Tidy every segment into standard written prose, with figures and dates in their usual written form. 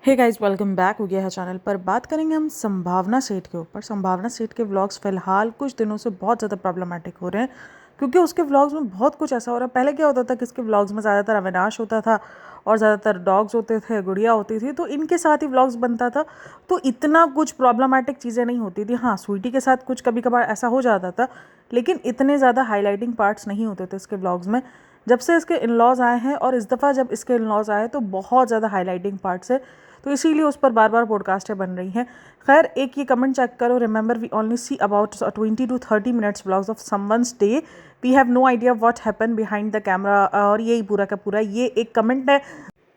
Hey guys, welcome back हो गया है चैनल पर। बात करेंगे हम संभावना सेठ के ऊपर। संभावना सेठ के व्लॉग्स फ़िलहाल कुछ दिनों से बहुत ज़्यादा प्रॉब्लमेटिक हो रहे हैं, क्योंकि उसके व्लॉग्स में बहुत कुछ ऐसा हो रहा है। पहले क्या होता था कि इसके व्लॉग्स में ज़्यादातर अविनाश होता था और ज़्यादातर डॉग्स होते थे, गुड़िया होती थी, तो इनके साथ ही व्लॉग्स बनता था, तो इतना कुछ प्रॉब्लमेटिक चीज़ें नहीं होती थी। हाँ, स्वीटी के साथ कुछ कभी कभार ऐसा हो जाता था, लेकिन इतने ज़्यादा हाईलाइटिंग पार्ट्स नहीं होते थे इसके व्लॉग्स में। जब से इसके इन लॉज आए हैं, और इस दफ़ा जब इसके इन लॉज आए तो बहुत ज़्यादा हाईलाइटिंग पार्ट्स है, तो इसीलिए उस पर बार बार पॉडकास्टें बन रही हैं। खैर, एक ये कमेंट चेक करो, remember we only see about 20 to 30 minutes vlogs of someone's day, we have no idea what happen behind the camera. और यही पूरा का पूरा ये एक कमेंट है।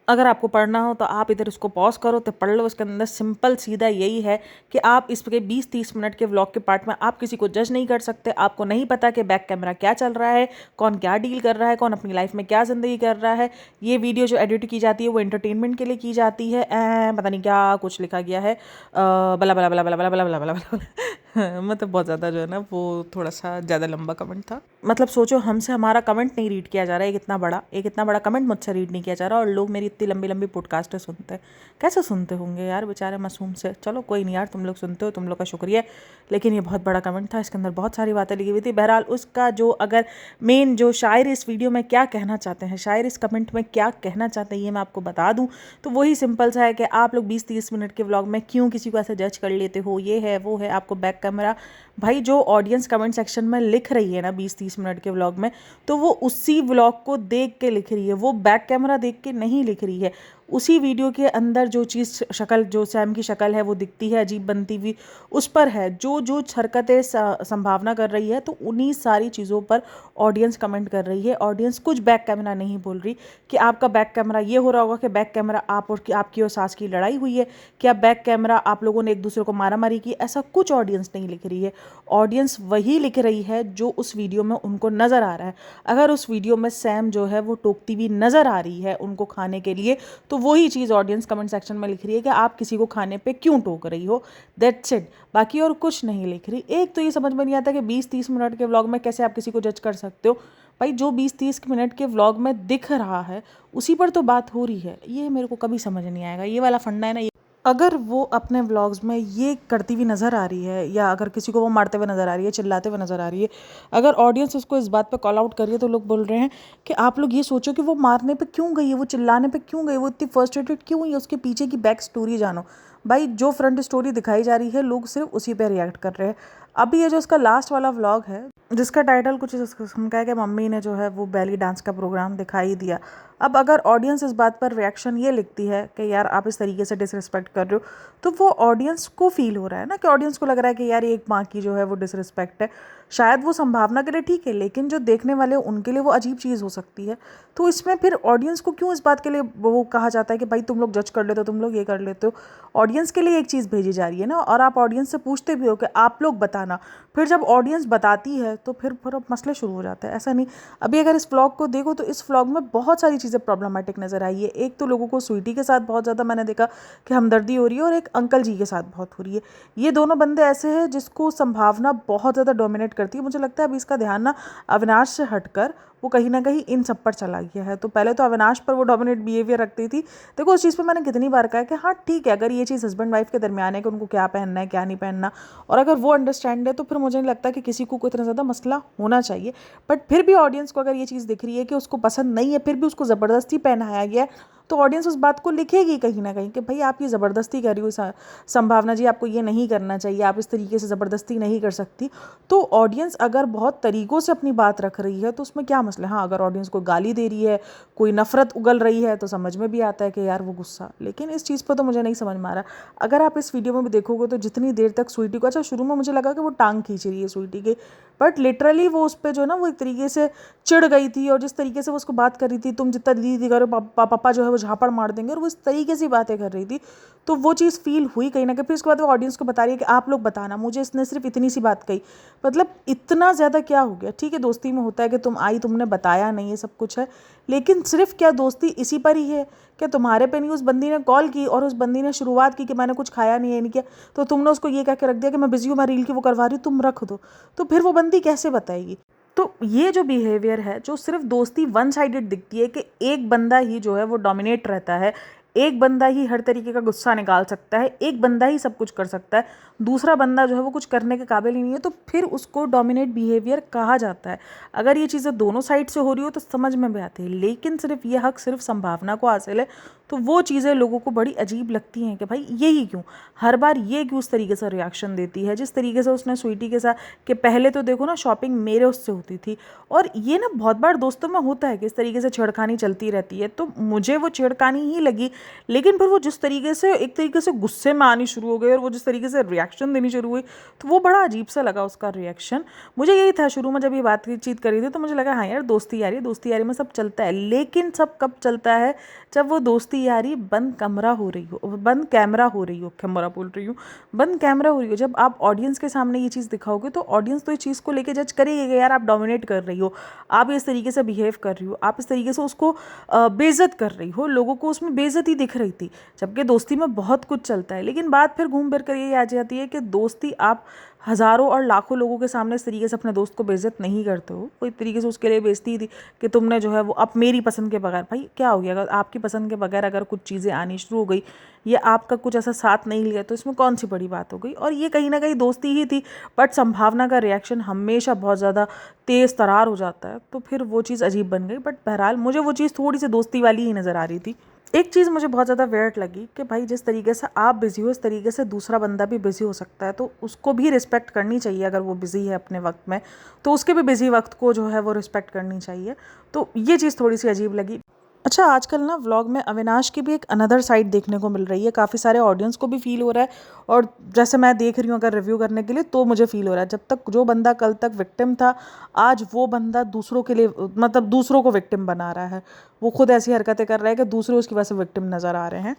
अगर आपको पढ़ना हो तो आप इधर इसको पॉज करो तो पढ़ लो। इसके अंदर सिंपल सीधा यही है कि आप इसके 20-30 मिनट के व्लॉग के पार्ट में आप किसी को जज नहीं कर सकते। आपको नहीं पता कि बैक कैमरा क्या चल रहा है, कौन क्या डील कर रहा है, कौन अपनी लाइफ में क्या ज़िंदगी कर रहा है। ये वीडियो जो एडिट की जाती है वो एंटरटेनमेंट के लिए की जाती है। पता नहीं क्या कुछ लिखा गया है, बला बला बला बला बला बला बला बला बला। मतलब बहुत ज़्यादा जो है ना, वो थोड़ा सा ज़्यादा लंबा कमेंट था। मतलब सोचो, हमसे हमारा कमेंट नहीं रीड किया जा रहा है, एक इतना बड़ा कमेंट मुझसे रीड नहीं किया जा रहा, और लोग मेरी इतनी लंबी लंबी पॉडकास्टें सुनते हैं। कैसे सुनते होंगे यार बेचारे मासूम से। चलो कोई नहीं यार, तुम लोग सुनते हो, तुम लोग का शुक्रिया। लेकिन ये बहुत बड़ा कमेंट था, इसके अंदर बहुत सारी बातें लिखी हुई थी। बहरहाल, उसका जो अगर मेन जो शायर इस वीडियो में क्या कहना चाहते हैं, शायर इस कमेंट में क्या कहना चाहते हैं, ये मैं आपको बता दूं तो वही सिंपल सा है कि आप लोग 20-30 मिनट के व्लॉग में क्यों किसी को ऐसे जज कर लेते हो। ये है वो है, आपको बैक कैमरा, भाई जो ऑडियंस कमेंट सेक्शन में लिख रही है ना 20-30 मिनट के व्लॉग में, तो वो उसी व्लॉग को देख के लिख रही है, वो बैक कैमरा देख के नहीं लिख रही है। उसी वीडियो के अंदर जो चीज़ शक्ल, जो सैम की शक्ल है वो दिखती है अजीब बनती हुई, उस पर है जो जो हरकतें संभावना कर रही है, तो उन्हीं सारी चीज़ों पर ऑडियंस कमेंट कर रही है। ऑडियंस कुछ बैक कैमरा नहीं बोल रही कि आपका बैक कैमरा ये हो रहा होगा कि बैक कैमरा आप और आपकी और सास की लड़ाई हुई है, क्या बैक कैमरा आप लोगों ने एक दूसरे को मारा मारी की। ऐसा कुछ ऑडियंस नहीं लिख रही है। ऑडियंस वही लिख रही है जो उस वीडियो में उनको नज़र आ रहा है। अगर उस वीडियो में सैम जो है वो टोकती हुई नज़र आ रही है उनको खाने के लिए, तो वही चीज़ ऑडियंस कमेंट सेक्शन में लिख रही है कि आप किसी को खाने पे क्यों टोक रही हो। दैट्स इट, बाकी और कुछ नहीं लिख रही। एक तो ये समझ में नहीं आता कि 20-30 मिनट के व्लॉग में कैसे आप किसी को जज कर सकते हो। भाई, जो 20-30 मिनट के व्लॉग में दिख रहा है उसी पर तो बात हो रही है। ये मेरे को कभी समझ नहीं आएगा, ये वाला फंडा है ना। अगर वो अपने व्लॉग्स में ये करती हुई नज़र आ रही है, या अगर किसी को वो मारते हुए नज़र आ रही है, चिल्लाते हुए नज़र आ रही है, अगर ऑडियंस उसको इस बात पे कॉल आउट कर रही है, तो लोग बोल रहे हैं कि आप लोग ये सोचो कि वो मारने पे क्यों गई है, वो चिल्लाने पे क्यों गई, वो इतनी फ्रस्ट्रेटेड क्यों हुई है, उसके पीछे की बैक स्टोरी जानो। भाई, जो फ्रंट स्टोरी दिखाई जा रही है लोग सिर्फ उसी पे रिएक्ट कर रहे हैं। अभी ये जो इसका लास्ट वाला व्लॉग है, जिसका टाइटल कुछ इस किस्म का है कि मम्मी ने जो है वो बैली डांस का प्रोग्राम दिखाई दिया। अब अगर ऑडियंस इस बात पर रिएक्शन ये लिखती है कि यार आप इस तरीके से डिसरिस्पेक्ट कर रहे हो, तो वो ऑडियंस को फील हो रहा है ना, कि ऑडियंस को लग रहा है कि यार ये एक माँ की जो है वो डिसरिस्पेक्ट है। शायद वो संभावना के लिए ठीक है, लेकिन जो देखने वाले उनके लिए वो अजीब चीज़ हो सकती है। तो इसमें फिर ऑडियंस को क्यों इस बात के लिए वो कहा जाता है कि भाई तुम लोग जज कर लेते हो, तुम लोग ये कर लेते हो। ऑडियंस के लिए एक चीज़ भेजी जा रही है ना, और आप ऑडियंस से पूछते भी हो कि आप लोग बताना। फिर जब ऑडियंस बताती है तो फिर मसले शुरू हो जाते हैं। ऐसा नहीं, अभी अगर इस व्लॉग को देखो तो इस व्लॉग में बहुत सारी चीज़ें प्रॉब्लमेटिक नज़र आई है। एक तो लोगों को स्वीटी के साथ बहुत ज़्यादा मैंने देखा कि हमदर्दी हो रही है, और एक अंकल जी के साथ बहुत हो रही है। ये दोनों बंदे ऐसे हैं जिसको संभावना बहुत ज़्यादा डोमिनेट करती है। मुझे लगता है अभी इसका ध्यान ना अविनाश से हटकर वो कहीं ना कहीं इन सब पर चला गया है। तो पहले तो अविनाश पर वो डोमिनेट बिहेवियर रखती थी। देखो, उस चीज़ पे मैंने कितनी बार कहा कि हाँ ठीक है, अगर ये चीज़ हस्बैंड वाइफ के दरमियान है कि उनको क्या पहनना है क्या नहीं पहनना, और अगर वो अंडरस्टैंड है, तो फिर मुझे नहीं लगता कि किसी को इतना ज़्यादा मसला होना चाहिए। बट फिर भी ऑडियंस को अगर ये चीज़ दिख रही है कि उसको पसंद नहीं है, फिर भी उसको ज़बरदस्ती पहनाया गया है, तो ऑडियंस उस बात को लिखेगी कहीं ना कहीं कि भाई आप ये ज़बरदस्ती कर रही हो, संभावना जी आपको ये नहीं करना चाहिए, आप इस तरीके से ज़बरदस्ती नहीं कर सकती। तो ऑडियंस अगर बहुत तरीक़ों से अपनी बात रख रही है तो उसमें क्या मसला है। हाँ, अगर ऑडियंस को गाली दे रही है, कोई नफ़रत उगल रही है, तो समझ में भी आता है कि यार वो गुस्सा। लेकिन इस चीज़ पर तो मुझे नहीं समझ में आ रहा। अगर आप इस वीडियो में भी देखोगे तो जितनी देर तक स्वीटी को, अच्छा शुरू में मुझे लगा कि वो टांग खींच रही है स्वीटी की, बट लिटरली वो उस पर जो है ना वो एक तरीके से चिढ़ गई थी, और जिस तरीके से वो उसको बात कर रही थी, तुम जितना दीदी करो पापा जो है वो झापड़ मार देंगे, और वो इस तरीके से बातें कर रही थी, तो वो चीज़ फील हुई कहीं ना कहीं। फिर उसके बाद वो ऑडियंस को बता रही है कि आप लोग बताना, मुझे इसने सिर्फ इतनी सी बात कही। मतलब इतना ज़्यादा क्या हो गया। ठीक है, दोस्ती में होता है कि तुम आई, तुमने बताया नहीं, ये सब कुछ है, लेकिन सिर्फ क्या दोस्ती इसी पर ही है? क्या तुम्हारे पे नहीं उस बंदी ने कॉल की और उस बंदी ने शुरुआत की कि मैंने कुछ खाया नहीं है, नहीं किया, तो तुमने उसको ये कह के रख दिया कि मैं बिजी हूँ, मैं रील की वो करवा रही हूँ, तुम रख दो। तो फिर वो बंदी कैसे बताएगी? तो ये जो बिहेवियर है, जो सिर्फ दोस्ती वन साइडेड दिखती है कि एक बंदा ही जो है वो डोमिनेट रहता है, एक बंदा ही हर तरीके का गुस्सा निकाल सकता है, एक बंदा ही सब कुछ कर सकता है, दूसरा बंदा जो है वो कुछ करने के काबिल ही नहीं है, तो फिर उसको डोमिनेट बिहेवियर कहा जाता है। अगर ये चीज़ें दोनों साइड से हो रही हो तो समझ में भी आती है, लेकिन सिर्फ ये हक सिर्फ संभावना को हासिल है, तो वो चीज़ें लोगों को बड़ी अजीब लगती हैं कि भाई यही क्यों, हर बार ये क्यों उस तरीके से रिएक्शन देती है, जिस तरीके से उसने स्वीटी के साथ कि पहले तो देखो ना शॉपिंग मेरे उससे होती थी, और ये ना बहुत बार दोस्तों में होता है कि इस तरीके से छेड़खानी चलती रहती है, तो मुझे वो छेड़खानी ही लगी। लेकिन फिर वो जिस तरीके से एक तरीके से गुस्से में आनी शुरू हो गई और वो जिस तरीके से रिएक्शन देनी शुरू हुई, तो वो बड़ा अजीब सा लगा उसका रिएक्शन। मुझे यही था शुरू में जब ये बातचीत करी थी तो मुझे लगा हाँ यार दोस्ती यारी, दोस्ती यारी में सब चलता है, लेकिन सब कब चलता है, जब वो दोस्ती यारी बंद कैमरा हो रही हो, बंद कैमरा हो रही हो, कैमरा बोल रही हूँ, बंद कैमरा हो रही हो। जब आप ऑडियंस के सामने ये चीज़ दिखाओगे तो ऑडियंस तो इस चीज़ को लेके जज करेगी कि यार आप डोमिनेट कर रही हो, आप इस तरीके से बिहेव कर रही हो, आप इस तरीके से उसको बेइज्जत कर रही हो, लोगों को उसमें बेइज्जती दिख रही थी, जबकि दोस्ती में बहुत कुछ चलता है। लेकिन बात फिर घूम फिर कर ये आ जाती है कि दोस्ती आप हज़ारों और लाखों लोगों के सामने इस तरीके से अपने दोस्त को बेइज्जत नहीं करते हो। कोई तरीके से उसके लिए बेइज्जती थी कि तुमने जो है वो अब मेरी पसंद के बगैर, भाई क्या हो गया, अगर आपकी पसंद के बगैर अगर कुछ चीज़ें आनी शुरू हो गई या आपका कुछ ऐसा साथ नहीं लिया तो इसमें कौन सी बड़ी बात हो गई। और ये कहीं ना कहीं दोस्ती ही थी, बट संभावना का रिएक्शन हमेशा बहुत ज़्यादा तेज़ तरार हो जाता है, तो फिर वो चीज़ अजीब बन गई। बट बहरहाल मुझे वो चीज़ थोड़ी सी दोस्ती वाली ही नज़र आ रही थी। एक चीज़ मुझे बहुत ज़्यादा वियर्ड लगी कि भाई जिस तरीके से आप बिज़ी हो इस तरीके से दूसरा बंदा भी बिज़ी हो सकता है, तो उसको भी रिस्पेक्ट करनी चाहिए। अगर वो बिज़ी है अपने वक्त में तो उसके भी बिज़ी वक्त को जो है वो रिस्पेक्ट करनी चाहिए। तो ये चीज़ थोड़ी सी अजीब लगी। अच्छा, आजकल ना व्लॉग में अविनाश की भी एक अनदर साइड देखने को मिल रही है, काफ़ी सारे ऑडियंस को भी फील हो रहा है, और जैसे मैं देख रही हूँ अगर रिव्यू करने के लिए तो मुझे फील हो रहा है जब तक जो बंदा कल तक विक्टिम था, आज वो बंदा दूसरों के लिए मतलब दूसरों को विक्टिम बना रहा है। वो खुद ऐसी हरकतें कर रहा है कि दूसरे उसकी वजह से विक्टिम नज़र आ रहे हैं।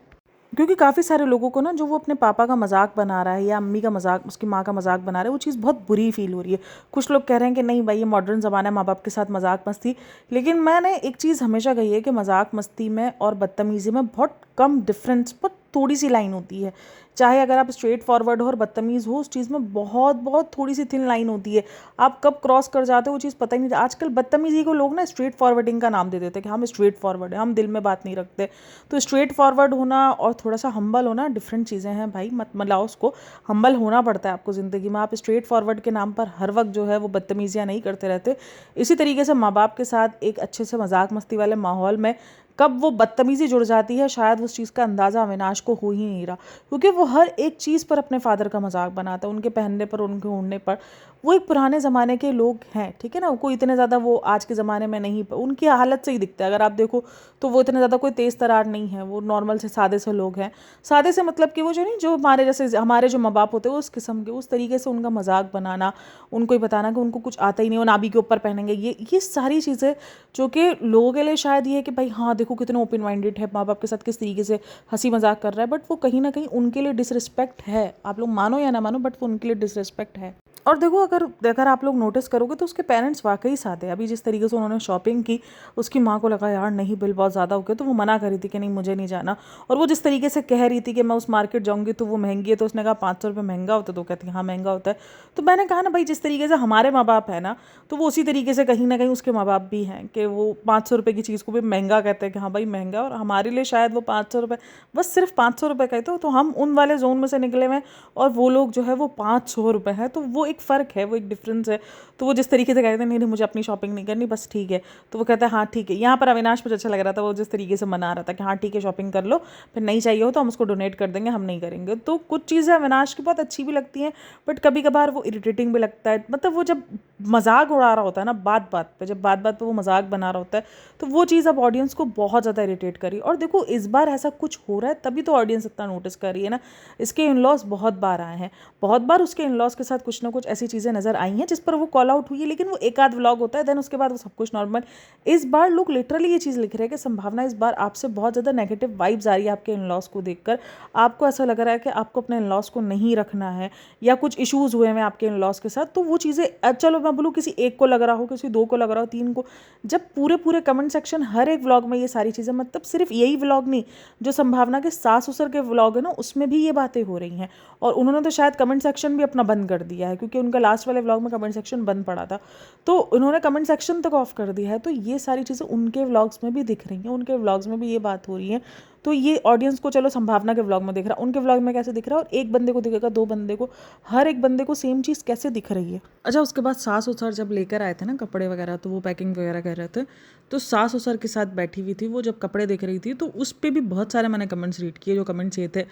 क्योंकि काफ़ी सारे लोगों को ना जो वो अपने पापा का मजाक बना रहा है या अम्मी का मजाक, उसकी माँ का मजाक बना रहा है, वो चीज़ बहुत बुरी फील हो रही है। कुछ लोग कह रहे हैं कि नहीं भाई ये मॉडर्न ज़माना है, माँ बाप के साथ मजाक मस्ती। लेकिन मैंने एक चीज़ हमेशा कही है कि मजाक मस्ती में और बदतमीज़ी में बहुत कम डिफरेंस, बहुत थोड़ी सी लाइन होती है। चाहे अगर आप स्ट्रेट फॉरवर्ड हो और बदतमीज़ हो, उस चीज़ में बहुत बहुत थोड़ी सी थिन लाइन होती है। आप कब क्रॉस कर जाते हो वो चीज़ पता ही नहीं। आजकल बदतमीज़ी को लोग ना स्ट्रेट फॉरवर्डिंग का नाम दे देते हैं कि हम स्ट्रेट फॉरवर्ड है, हम दिल में बात नहीं रखते। तो स्ट्रेट फॉरवर्ड होना और थोड़ा सा हम्बल होना डिफरेंट चीज़ें हैं भाई, मत मिलाओ उसको। हम्बल होना पड़ता है आपको ज़िंदगी में। आप स्ट्रेट फॉरवर्ड के नाम पर हर वक्त जो है वो बदतमीज़ियाँ नहीं करते रहते। इसी तरीके से माँ बाप के साथ एक अच्छे से मजाक मस्ती वाले माहौल में कब वो बदतमीज़ी जुड़ जाती है, शायद उस चीज़ का अंदाज़ा अविनाश को हो ही नहीं रहा, क्योंकि वो हर एक चीज़ पर अपने फादर का मजाक बनाता है, उनके पहनने पर, उनके ओढ़ने पर। वो एक पुराने ज़माने के लोग हैं, ठीक है ना, कोई इतने ज़्यादा वो आज के ज़माने में नहीं, उनकी हालत से ही दिखता है अगर आप देखो तो वो इतने ज़्यादा कोई तेज़ तरार नहीं है, वो नॉर्मल से सादे से लोग हैं। सादे से मतलब कि वो जो नहीं, जो हमारे जैसे हमारे जो माँ बाप होते हैं उस किस्म के, उस तरीके से उनका मजाक बनाना, उनको ही बताना कि उनको कुछ आता ही नहीं, वो नाभि के ऊपर पहनेंगे, ये सारी चीज़ें जो कि लोगों के लिए शायद ये है कि भाई हाँ देखो कितना ओपन माइंडेड है, माँ बाप के साथ किस तरीके से हंसी मजाक कर रहा है, बट वो कहीं ना कहीं उनके लिए डिसरिस्पेक्ट है। आप लोग मानो या ना मानो, बट वो उनके लिए डिसरिस्पेक्ट है। और देखो अगर अगर आप लोग नोटिस करोगे तो उसके पेरेंट्स वाकई साथ है। अभी जिस तरीके से उन्होंने शॉपिंग की, उसकी माँ को लगा यार नहीं बिल बहुत ज़्यादा हो गया, तो वो मना कर रही थी कि नहीं मुझे नहीं जाना। और वो जिस तरीके से कह रही थी कि मैं उस मार्केट जाऊँगी तो वो महंगी है, तो उसने कहा 500 रुपये महंगा होता है, तो कहती हाँ महंगा होता है। तो मैंने कहा ना भाई जिस तरीके से हमारे माँ बाप है ना, तो वो उसी तरीके से कहीं ना कहीं उसके माँ बाप भी हैं कि वो 500 रुपये की चीज़ को भी महंगा कहते हैं कि हाँ भाई महंगा है, और हमारे लिए शायद वो 500 रुपये, बस सिर्फ 500 रुपये का ही, तो हम उन वाले जोन में से निकले हुए और वो लोग जो है वो 500 रुपये है, तो वो एक फ़र्क है, वो एक डिफरेंस है। तो वो जिस तरीके से कहते हैं नहीं नहीं मुझे अपनी शॉपिंग नहीं करनी, बस ठीक है, तो वो कहता है हाँ ठीक है। यहाँ पर अविनाश मुझे अच्छा लग रहा था, वो जिस तरीके से मना रहा था कि हाँ ठीक है शॉपिंग कर लो, फिर नहीं चाहिए हो तो हम उसको डोनेट कर देंगे, हम नहीं करेंगे। तो कुछ चीज़ें अविनाश की बहुत अच्छी भी लगती हैं, बट कभी कभार वो इरिटेटिंग भी लगता है। मतलब वो जब मजाक उड़ा रहा होता है ना, बात बात पे, जब बात बात पे वो मजाक बना रहा होता है, तो वो चीज़ अब ऑडियंस को बहुत ज़्यादा इरिटेट करी। और देखो इस बार ऐसा कुछ हो रहा है तभी तो ऑडियंस इतना नोटिस कर रही है ना। इसके इन लॉज बहुत बार आए हैं, बहुत बार उसके इन लॉज के साथ कुछ ना कुछ ऐसी चीज़ें नज़र आई हैं जिस पर वो कॉल आउट हुई है, लेकिन वो एक आध व्लॉग होता है, देन उसके बाद वो सब कुछ नॉर्मल। इस बार लोग लिटरली ये चीज़ लिख रहे हैं कि संभावना इस बार आपसे बहुत ज़्यादा नेगेटिव वाइब्स आ रही है आपके इन लॉज को देखकर। आपको ऐसा लग रहा है कि आपको अपने इन लॉज को नहीं रखना है, या कुछ इशूज़ हुए हैं आपके इन लॉज के साथ। तो वो चीज़ें चलो मैं बोलूँ किसी एक को लग रहा हो, किसी दो को लग रहा हो, तीन को, जब पूरे पूरे कमेंट सेक्शन हर एक व्लॉग में ये सारी चीज़ें, मतलब सिर्फ यही व्लॉग नहीं, जो संभावना के सास ससुर के व्लॉग है ना उसमें भी ये बातें हो रही हैं। और उन्होंने तो शायद कमेंट सेक्शन भी अपना बंद कर दिया है, क्योंकि उनका लास्ट वाले व्लॉग में कमेंट सेक्शन बंद पड़ा था, तो उन्होंने कमेंट सेक्शन तक ऑफ कर दिया है। तो ये सारी चीज़ें उनके व्लॉग्स में भी दिख रही हैं, उनके व्लॉग्स में भी ये बात हो रही है। तो ये ऑडियंस को चलो संभावना के व्लॉग में दिख रहा है, उनके व्लॉग में कैसे दिख रहा है, और एक बंदे को दिखेगा, 2 बंदे को, हर एक बंदे को सेम चीज़ कैसे दिख रही है। अच्छा, उसके बाद सास और सर जब लेकर आए थे ना कपड़े वगैरह, तो वो पैकिंग वगैरह कर रहे थे, तो सास और सर के साथ बैठी हुई थी, वो जब कपड़े देख रही थी, तो उस पर भी बहुत सारे मैंने कमेंट्स रीड किए। जो कमेंट्स ये थे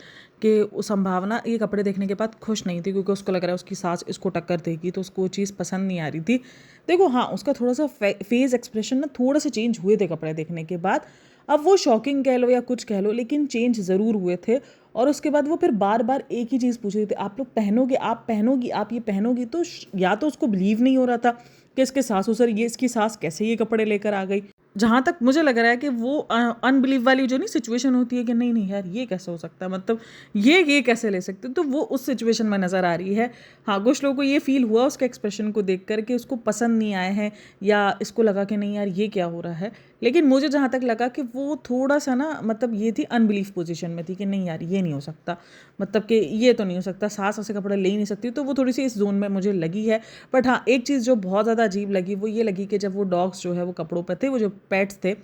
कि संभावना ये कपड़े देखने के बाद खुश नहीं थी, क्योंकि उसको लग रहा है उसकी सास इसको टक्कर देगी, तो उसको वो चीज़ पसंद नहीं आ रही थी। देखो हाँ, उसका थोड़ा सा फेस एक्सप्रेशन ना थोड़ा सा चेंज हुए थे कपड़े देखने के बाद। अब वो शॉकिंग कह लो या कुछ कह लो, लेकिन चेंज ज़रूर हुए थे। और उसके बाद वो फिर बार बार एक ही चीज़ पूछ रही थी, आप लोग पहनोगे, आप पहनोगी, आप ये पहनोगी। तो या तो उसको बिलीव नहीं हो रहा था कि इसके सास ससुर, ये इसकी सास कैसे ये कपड़े लेकर आ गई। जहाँ तक मुझे लग रहा है कि वो अनबिलीव वाली जो नहीं सिचुएशन होती है कि नहीं नहीं यार ये कैसे हो सकता है, मतलब ये कैसे ले सकते, तो वो उस सिचुएशन में नज़र आ रही है। हाँ, कुछ लोगों को ये फील हुआ उसके एक्सप्रेशन को देख कर के उसको पसंद नहीं आए हैं, या इसको लगा कि नहीं यार ये क्या हो रहा है। लेकिन मुझे जहाँ तक लगा कि वो थोड़ा सा ना, मतलब ये थी अनबिलीव पोजीशन में थी कि नहीं यार ये नहीं हो सकता, मतलब कि ये तो नहीं हो सकता, सास ऐसे कपड़े ले ही नहीं सकती। तो वो थोड़ी सी इस जोन में मुझे लगी है। बट हाँ, एक चीज़ जो बहुत ज़्यादा अजीब लगी वो ये लगी कि जब वो डॉग्स जो है वो कपड़ों पर थे, वो जो पेट्स थे,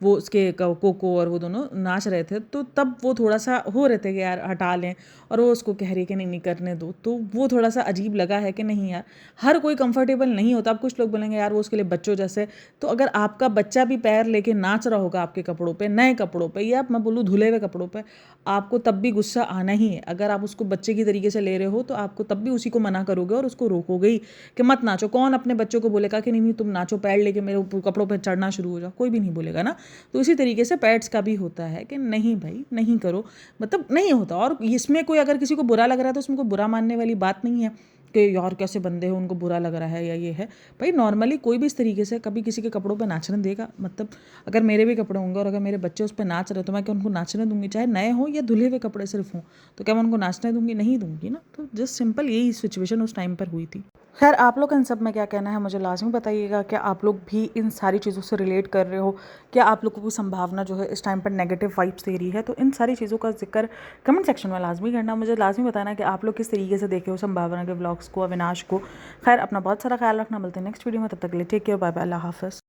वो उसके कोको और वो दोनों नाच रहे थे, तो तब वो थोड़ा सा हो रहे थे कि यार हटा लें, और वो उसको कह रही कि नहीं नहीं करने दो। तो वो थोड़ा सा अजीब लगा है कि नहीं यार, हर कोई कंफर्टेबल नहीं होता। अब कुछ लोग बोलेंगे यार वो उसके लिए बच्चों जैसे, तो अगर आपका बच्चा भी पैर लेके नाच रहा होगा आपके कपड़ों पे, नए कपड़ों पे, या मैं बोलूँ धुले हुए कपड़ों पे, आपको तब भी गुस्सा आना ही है। अगर आप उसको बच्चे की तरीके से ले रहे हो तो आपको तब भी उसी को मना करोगे और उसको रोकोगे ही कि मत नाचो। कौन अपने बच्चों को बोलेगा कि नहीं नहीं तुम नाचो, पैर लेके मेरे कपड़ों पर चढ़ना शुरू हो जाओ, कोई भी नहीं बोलेगा ना। तो इसी तरीके से पेट्स का भी होता है कि नहीं भाई नहीं करो, मतलब नहीं होता। और इसमें कोई अगर किसी को बुरा लग रहा है तो उसमें कोई बुरा मानने वाली बात नहीं है कि यार कैसे बंदे हैं उनको बुरा लग रहा है या ये है। भाई नॉर्मली कोई भी इस तरीके से कभी किसी के कपड़ों पे नाचने देगा, मतलब अगर मेरे भी कपड़े होंगे और अगर मेरे बच्चे उस पर नाच रहे हैं तो मैं क्या उनको नाचने दूंगी, चाहे नए हों या धुले हुए कपड़े सिर्फ हों, तो क्या मैं उनको नाचने दूंगी? नहीं दूंगी ना। तो जस्ट सिंपल यही सिचुएशन उस टाइम पर हुई थी। खैर, आप लोग का इन सब में क्या कहना है मुझे लाजमी बताइएगा। क्या आप लोग भी इन सारी चीज़ों से रिलेट कर रहे हो? क्या आप लोगों को संभावना जो है इस टाइम पर नेगेटिव वाइब्स दे रही है? तो इन सारी चीज़ों का जिक्र कमेंट सेक्शन में लाजमी करना, मुझे लाजमी बताना कि आप लोग किस तरीके से देखे हो संभावना के व्लॉग्स को, अविनाश को। खैर, अपना बहुत सारा ख्याल रखना, मिलते हैं नेक्स्ट वीडियो में, तब तक के लिए टेक केयर, बाय बाय, अल्लाह हाफ़िज़।